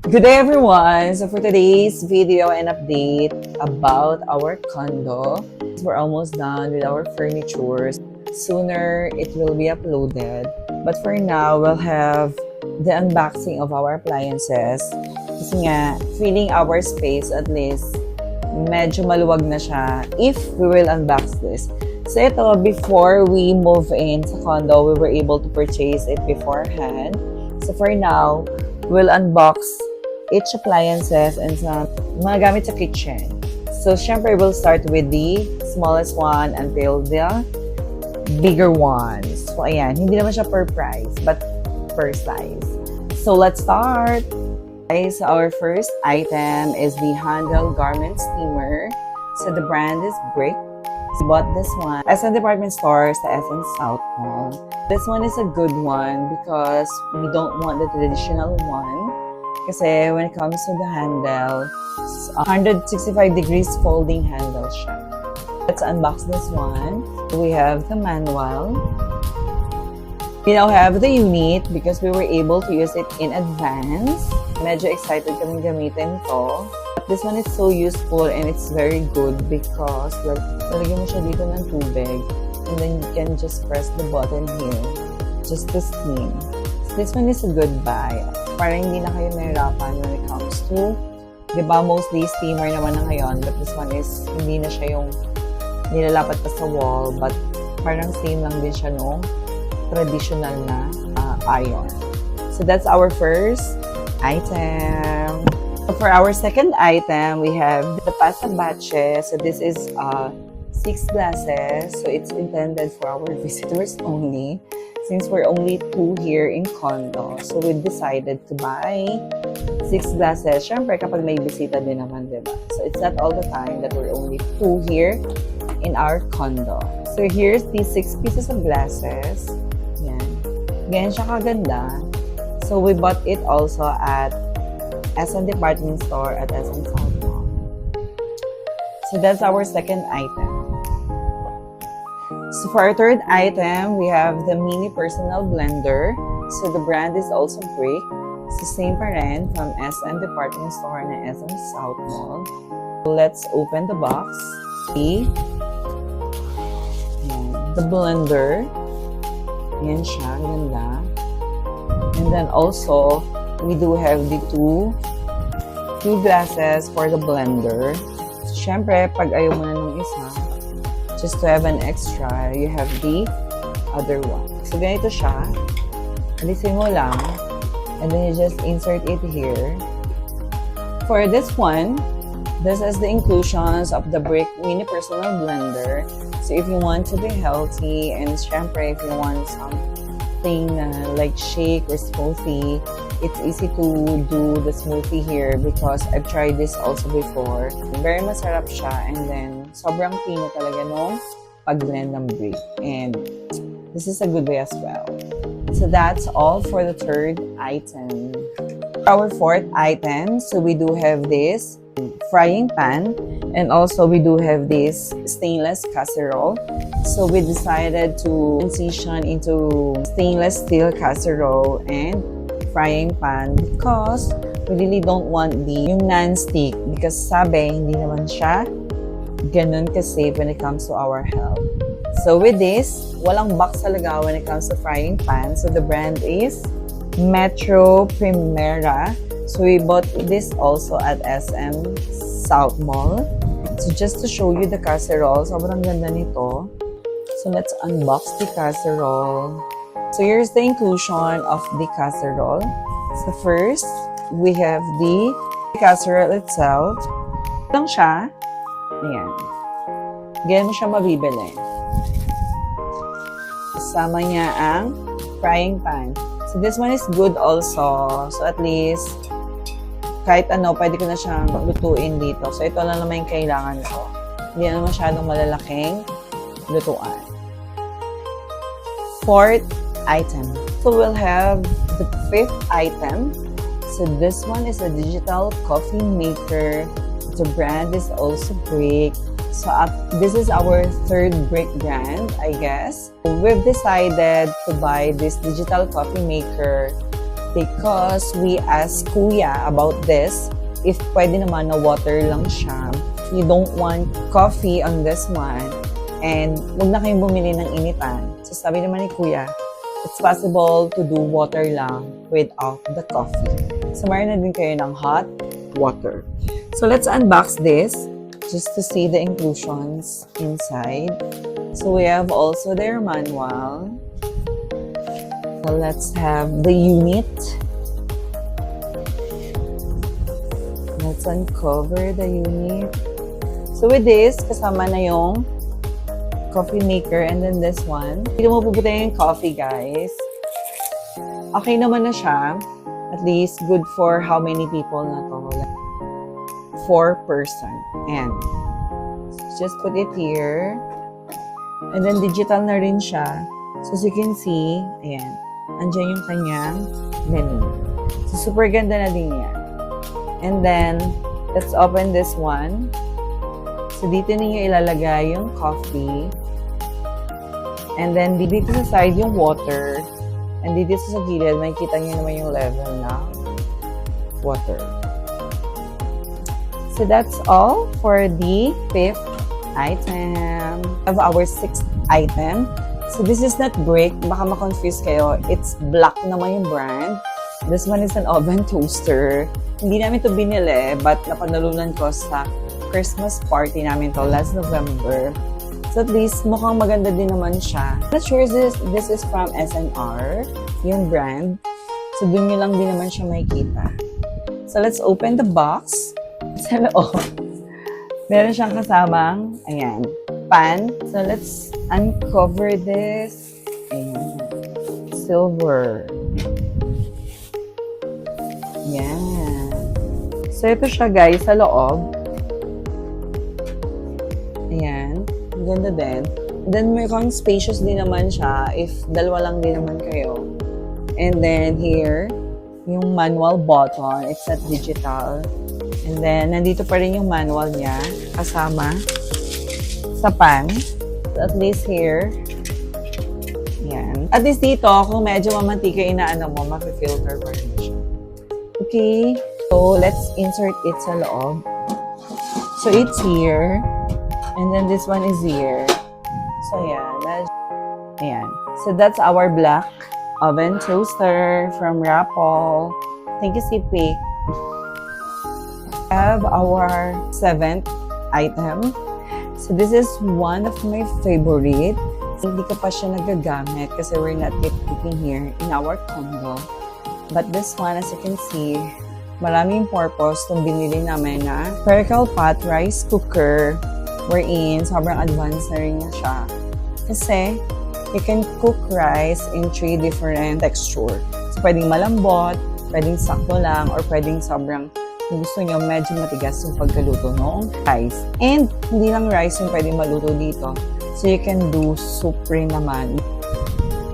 Good day everyone! So for today's video and update about our condo, we're almost done with our furniture. Sooner it will be uploaded. But for now, we'll have the unboxing of our appliances. Kasi nga, filling our space at least, medyo maluwag na siya if we will unbox this. So ito, before we move in sa condo, we were able to purchase it beforehand. So for now, we'll unbox each appliances and some mga gamit sa kitchen. So, syempre, we'll start with the smallest one until the bigger ones. So, ayan, hindi naman siya per price, but per size. So, let's start! Guys, our first item is the Handel Garment Steamer. So, the brand is Brick. So, bought this one SM Department Store sa SM South Mall. This one is a good one because we don't want the traditional one. Kasi when it comes to the handle, 165 degrees folding handle siya. Let's unbox this one. We have the manual. We now have the unit because we were able to use it in advance. Medyo excited kaming gamitin to. This one is so useful and it's very good because, well, lalagyan mo siya dito ng tubig and then you can just press the button here just to steam. So this one is a good buy. Para hindi na kayo mahirapan when it comes to, di ba, mostly steamer naman na ngayon, but this one is, hindi na siya yung nilalapat pa sa wall, but parang same lang din siya no traditional na iron. So that's our first item. So for our second item, we have the pasta batches. So this is 6 glasses, so it's intended for our visitors only. Since we're only 2 here in condo, so we decided to buy 6 glasses. Syempre, kapag may bisita din naman, diba? So it's not all the time that we're only 2 here in our condo. So here's the 6 pieces of glasses. Yan. Ganyan siya kaganda. So we bought it also at SM Department Store at SM South Mall. So that's our second item. So for our third item, we have the mini personal blender. So the brand is also Brick. So same pa rin from SM Department Store na SM South Mall. So let's open the box. See? The blender. Yan siya, ganda. And then also, we do have the two glasses for the blender. So syempre, pag ayaw mo na ng isa, just to have an extra, you have the other one. So, ganito siya. Alisin mo lang. And then you just insert it here. For this one, this is the inclusions of the Brick Mini Personal Blender. So, if you want to be healthy, and syempre, if you want something like shake or smoothie, it's easy to do the smoothie here because I've tried this also before. Very masarap siya and then sobrang pino talaga nung pag-blend ng Brick. And this is a good way as well. So that's all for the third item. Our fourth item, so we do have this frying pan and also we do have this stainless casserole. So we decided to transition into stainless steel casserole and frying pan because we really don't want yung non-stick because sabi, hindi naman siya ganun ka-safe when it comes to our health. So with this, walang box talaga when it comes to frying pan. So the brand is Metro Primera. So we bought this also at SM South Mall. So just to show you the casserole, sobrang ganda nito. So let's unbox the casserole. So here's the inclusion of the casserole. So first, we have the casserole itself. Lang siya. Ayan. Ganyan mo siya mabibili. Kasama niya ang frying pan. So this one is good also. So at least, kahit ano, pwede ko na siyang lutuin dito. So ito lang naman yung kailangan ko. Hindi na masyadong malalaking lutuan. Fourth item. So we'll have the fifth item. So this one is a digital coffee maker. The brand is also Brick. So this is our third Brick brand, I guess. We've decided to buy this digital coffee maker because we asked Kuya about this, if pwede naman na water lang siya. You don't want coffee on this one, and huwag na kayong bumili ng initan. So sabi naman ni Kuya, it's possible to do water lang without the coffee. So mayroon na din kayo ng hot water. So let's unbox this just to see the inclusions inside. So we have also their manual. So let's have the unit. Let's uncover the unit. So with this, kasama na yung coffee maker, and then this one. Hindi mo puputin yung coffee, guys. Okay naman na siya. At least good for how many people na to? Like 4 person. And just put it here. And then digital na rin siya. So as you can see, ayan. Andyan yung kanyang menu. So super ganda na din yan. And then, let's open this one. So dito ninyo ilalagay yung coffee. And then dito sa side yung water. And dito sa gilid, makikita nyo naman yung level ng water. So that's all for the 5th item. We have our 6th item. So this is not brick. Baka ma-confuse kayo. It's black naman yung brand. This one is an oven toaster. Hindi namin to binili, but napanalunan ko sa Christmas party namin to last November. So at least mukhang maganda din naman siya. Not sure if this is from SNR, yung brand. So dun nyo lang din naman siya makikita. So let's open the box. Sa loob, meron siyang kasamang, ayan, pan. So let's uncover this. Ayan. Silver. Ayan. So ito siya, guys, sa loob. Ayan. Ang ganda din. Then, may kang spacious din naman siya if dalawa lang din naman kayo. And then, here, yung manual button. It's not digital. And then, nandito pa rin yung manual niya kasama sa pan. So, at least here, yan. At least dito, kung medyo mamantika inaano mo, mafe-filter pa rin siya. Okay. So, let's insert it sa loob. So, it's here. And then, this one is here. So, yan. Ayan. So, that's our black oven toaster from Rapol. Thank you, CP. Have our 7th item. So this is one of my favorite. Hindi ko pa siya nagagamit kasi we're not yet cooking here in our condo. But this one, as you can see, maraming purpose itong binili namin na spherical pot rice cooker wherein sobrang advanced na rin niya siya. Kasi you can cook rice in 3 different texture. So pwedeng malambot, pwedeng sakto lang, or pwedeng sobrang kung gusto nyo, medyo matigas yung pagkaluto ng rice. And hindi lang rice yung pwede maluto dito. So you can do soup rin naman.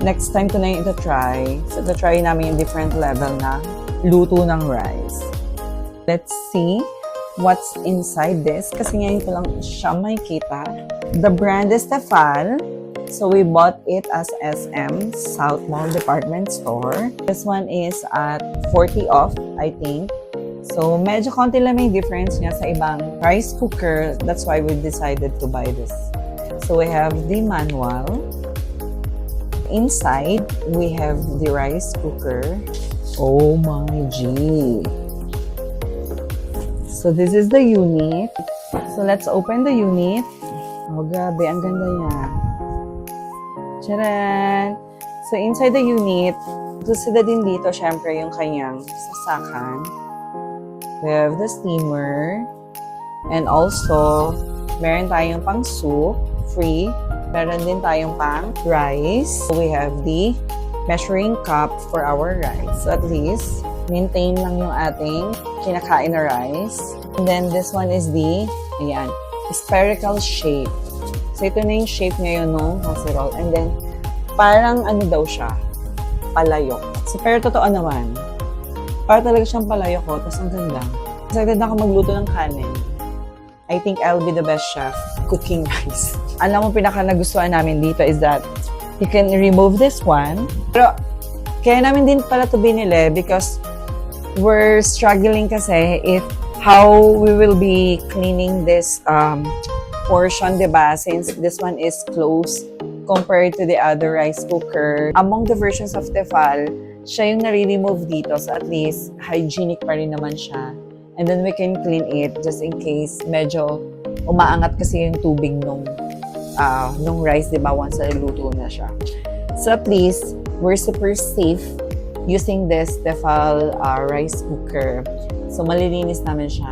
Next time ko na yung ito-try. So ito-try namin yung different level na luto ng rice. Let's see what's inside this. Kasi ngayon ko lang siya makikita. The brand is Tefal. So we bought it as SM, South Mall Department Store. This one is at 40 off, I think. So, medyo konti lang may difference niya sa ibang rice cooker. That's why we decided to buy this. So, we have the manual. Inside, we have the rice cooker. Oh my G! So, this is the unit. So, let's open the unit. Oh, grabe. Ang ganda niya. Charan! So, inside the unit, susida din dito, syempre, yung kanyang sasakan. We have the steamer. And also, meron tayong pang soup, free. Meron din tayong pang rice. We have the measuring cup for our rice. So at least, maintain lang yung ating kinakain na rice. And then this one is the, ayan, spherical shape. So ito na yung shape ngayon ng casserole. And then, parang ano daw siya, palayok. So pero totoo naman, para talaga siyang palayok ko, tapos ang ganda. Excited na ako magluto ng kanin. I think I'll be the best chef cooking rice. Alam mo, pinaka nagustuhan namin dito is that you can remove this one. Pero Kaya namin din pala ito binili because we're struggling kasi if how we will be cleaning this portion, diba? Since this one is closed compared to the other rice cooker. Among the versions of Tefal, siya yung nare-remove dito. So at least, hygienic pa rin naman siya. And then we can clean it just in case medyo umaangat kasi yung tubig nung rice, diba? Once naluto na siya. So at least, we're super safe using this Tefal rice cooker. So malilinis namin siya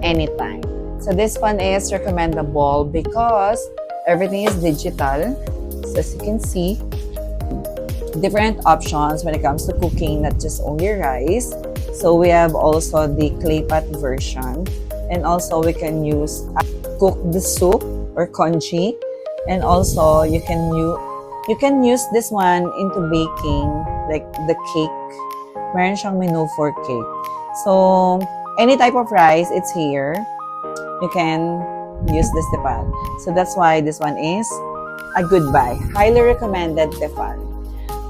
anytime. So this one is recommendable because everything is digital. So as you can see, different options when it comes to cooking, not just only rice. So we have also the clay pot version. And also we can cook the soup or congee. And also you can use this one into baking, like the cake. Meron siyang menu for cake. So any type of rice, it's here. You can use this Tefal. So that's why this one is a good buy. Highly recommended Tefal.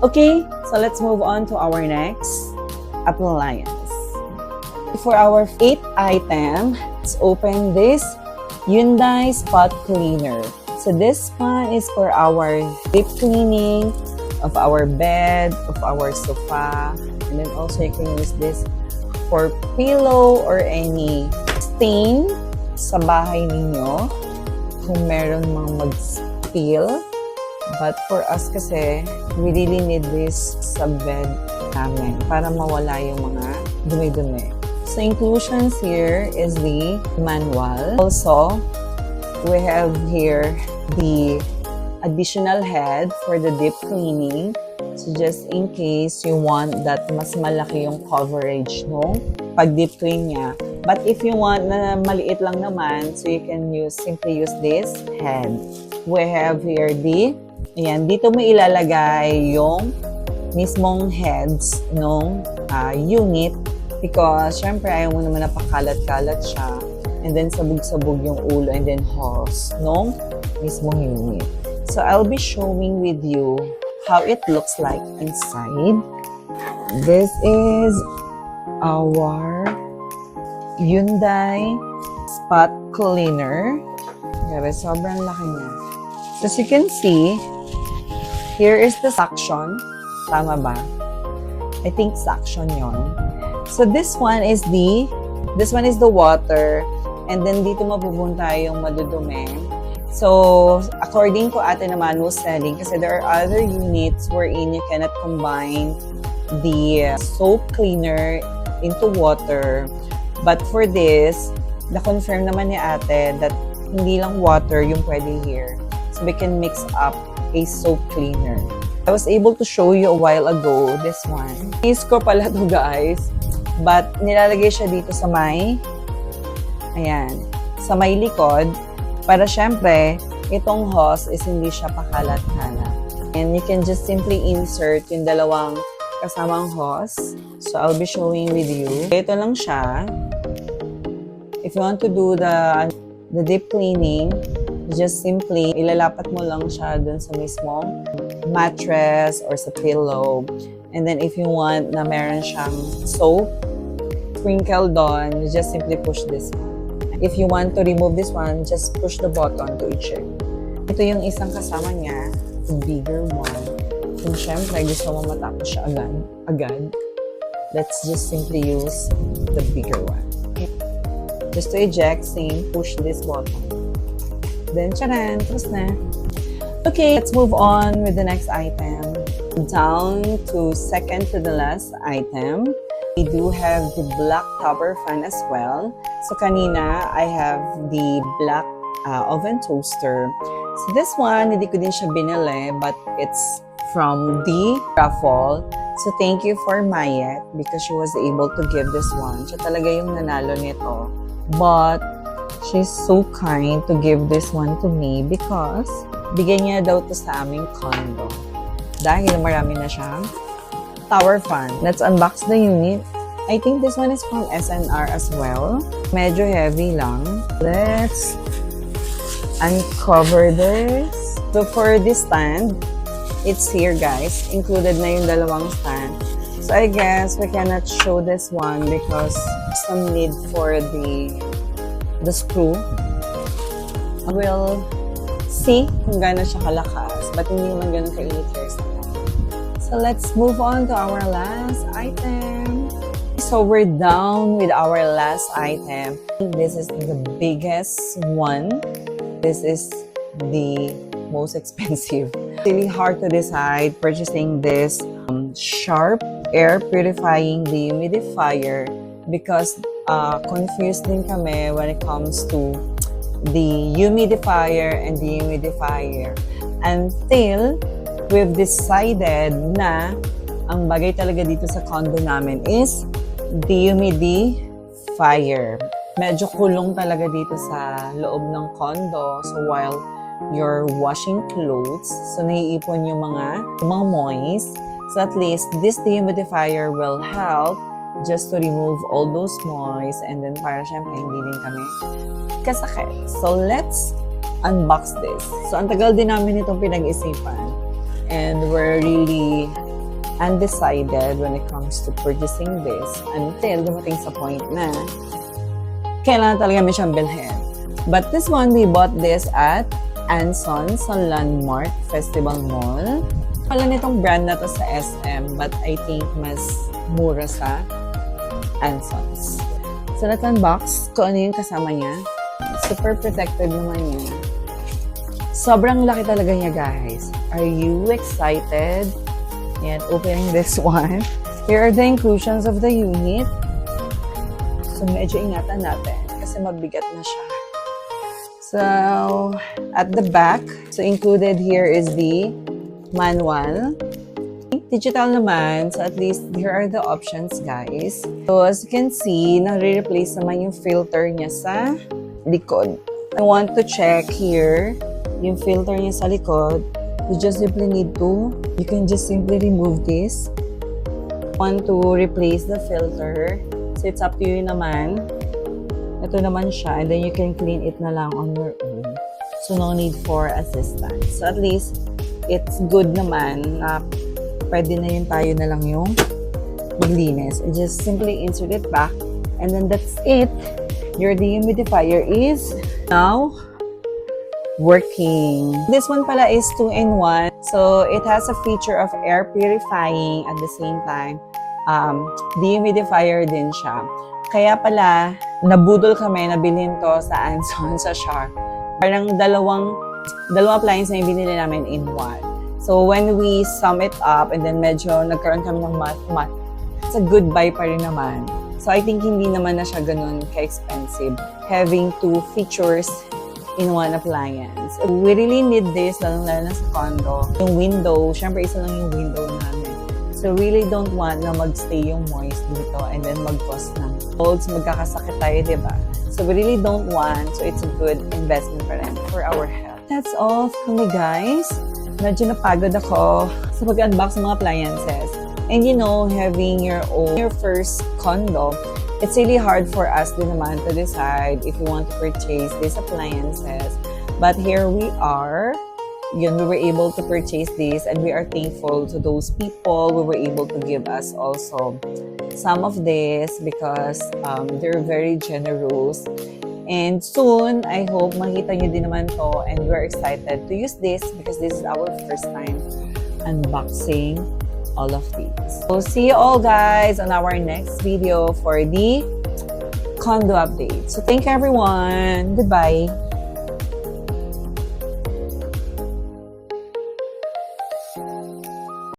Okay, so let's move on to our next appliance. For our 8th item, let's open this Hyundai Spot Cleaner. So this one is for our deep cleaning of our bed, of our sofa, and then also you can use this for pillow or any stain sa bahay ninyo kung meron mang mag-spill. But for us kasi, we really need this sa bed namin para mawala yung mga dumi-dumi. So inclusions here is the manual. Also, we have here the additional head for the deep cleaning. So just in case you want that mas malaki yung coverage no pag deep clean niya. But if you want na maliit lang naman, so you can simply use this head. We have here ayan, dito mo ilalagay yung mismong heads ng unit because syempre ayaw mo naman napakalat-kalat siya. And then sabog-sabog yung ulo and then hose ng mismong unit. So I'll be showing with you how it looks like inside. This is our Hyundai Spot Cleaner. Grabe, sobrang laki niya. So as you can see, here is the suction. Tama ba? I think suction yon. So this one is the water. And then dito mapupunta yung madudumi. So, according to ate naman who's selling, kasi there are other units wherein you cannot combine the soap cleaner into water. But for this, na-confirm naman ni ate that hindi lang water yung pwede here. So, we can mix up a soap cleaner. I was able to show you a while ago, this one. Is ko pala to guys. But, nilalagay siya dito sa may, ayan, sa may likod. Para syempre, itong hose is hindi siya pakalat-kalat. And you can just simply insert yung dalawang kasamang hose. So, I'll be showing with you. Ito lang siya. If you want to do the deep cleaning, just simply ilalapat mo lang siya dun sa mismong mattress or sa pillow. And then if you want na meron siyang soap, sprinkle doon, you just simply push this one. If you want to remove this one, just push the button to eject. Ito yung isang kasama niya, the bigger one. Kung syempre gusto mo matapos siya agad, let's just simply use the bigger one. Just to eject, same, push this button. Then, charan, tapos na. Okay, let's move on with the next item. Down to second to the last item. We do have the black topper fan as well. So kanina, I have the black oven toaster. So this one, hindi ko din siya binili, but it's from the raffle. So thank you for Mayet because she was able to give this one. Siya talaga yung nanalo nito. But she's so kind to give this one to me because bigyan niya daw to sa aming condo. Dahil marami na siyang tower fan. Let's unbox the unit. I think this one is from SNR as well. Medyo heavy lang. Let's uncover this. So for this stand, it's here guys. Included na yung dalawang stand. So I guess we cannot show this one because some need for the screw. We'll see kung gaano siya kalakas, but hindi naman ganun kainit here sa phone. So let's move on to our last item. So we're down with our last item. This is the biggest one. This is the most expensive. It's really hard to decide purchasing this Sharp air purifying dehumidifier because confused din kami when it comes to the humidifier and dehumidifier until we've decided na ang bagay talaga dito sa condo namin is dehumidifier. Medyo kulong talaga dito sa loob ng condo. So while you're washing clothes, so naiipon yung mga moist. So at least this dehumidifier will help just to remove all those moist and then para syempre hindi din kami kasakit. So let's unbox this. So ang tagal din namin itong pinag-isipan and we're really undecided when it comes to purchasing this until dumating sa point na kailangan talaga may siyang bilhin. But this one, we bought this at Anson sa Landmark Festival Mall. Wala nitong brand na to sa SM, but I think mas mura sa Ansons. So let's unbox kung ano yung kasama niya. Super protected naman niya. Sobrang laki talaga niya, guys. Are you excited? Yan, opening this one. Here are the inclusions of the unit. So, medyo ingatan natin kasi mabigat na siya. So, at the back, so included here is the manual. Digital naman, so at least here are the options, guys. So, as you can see, nare-replace naman yung filter niya sa likod. I want to check here yung filter niya sa likod. You just simply need to, you can just simply remove this. Want to replace the filter. So, it's up to you naman. Ito naman siya. And then, you can clean it na lang on your own. So, no need for assistance. So, at least, it's good naman na pwede na yun tayo na lang yung maglinis. And just simply insert it back. And then, that's it. Your dehumidifier is now working. This one pala is 2-in-1. So, it has a feature of air purifying at the same time. Dehumidifier din siya. Kaya pala, nabudol kami na bilhin to sa Anson, sa Sharp. Parang dalawang appliance na yung binili namin in one. So, when we sum it up and then medyo nagkaroon kami ng math, it's a good buy pa rin naman. So, I think hindi naman na siya ganun ka-expensive. Having two features in one appliance. We really need this, lalo na sa condo. Yung window, syempre isa lang yung window namin. So, really don't want na magstay yung moist dito and then mag-cause ng colds, magkakasakit tayo, diba? So, we really don't want. So, it's a good investment pa rin for our health. That's all from me, guys. Medyo napagod ako sa pag-unbox ng mga appliances. And you know, having your first condo, it's really hard for us din naman to decide if we want to purchase these appliances. But here we are. Yun, we were able to purchase this and we are thankful to those people who were able to give us also some of this because they're very generous. And soon, I hope makita nyo din naman to and we're excited to use this because this is our first time unboxing all of these. So, see you all guys on our next video for the condo update. So, thank you everyone. Goodbye.